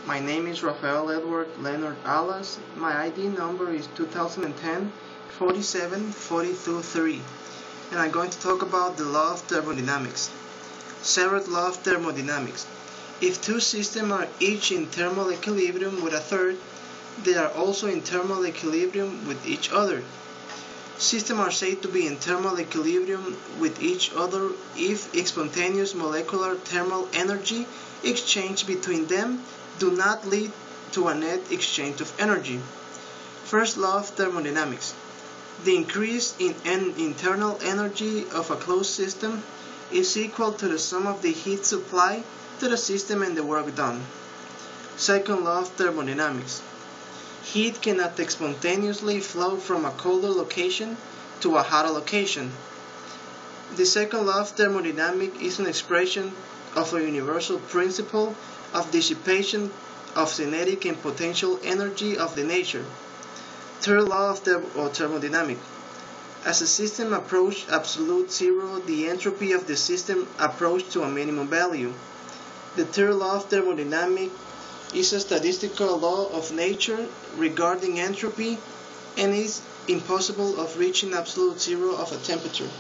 My name is Rafael Edward Leonard Alas. My ID number is 2010 47 42 3, and I'm going to talk about the law of thermodynamics. Serret law of thermodynamics. If two systems are each in thermal equilibrium with a third, they are also in thermal equilibrium with each other. Systems are said to be in thermal equilibrium with each other if spontaneous molecular thermal energy exchange between them do not lead to a net exchange of energy. First law of thermodynamics. The increase in internal energy of a closed system is equal to the sum of the heat supply to the system and the work done. Second law of thermodynamics. Heat cannot spontaneously flow from a colder location to a hotter location. The second law of thermodynamics is an expression of a universal principle of dissipation of kinetic and potential energy of the nature. Third law of thermodynamics. As a system approaches absolute zero, the entropy of the system approaches to a minimum value. The third law of thermodynamics is a statistical law of nature regarding entropy and is impossible of reaching absolute zero of a temperature.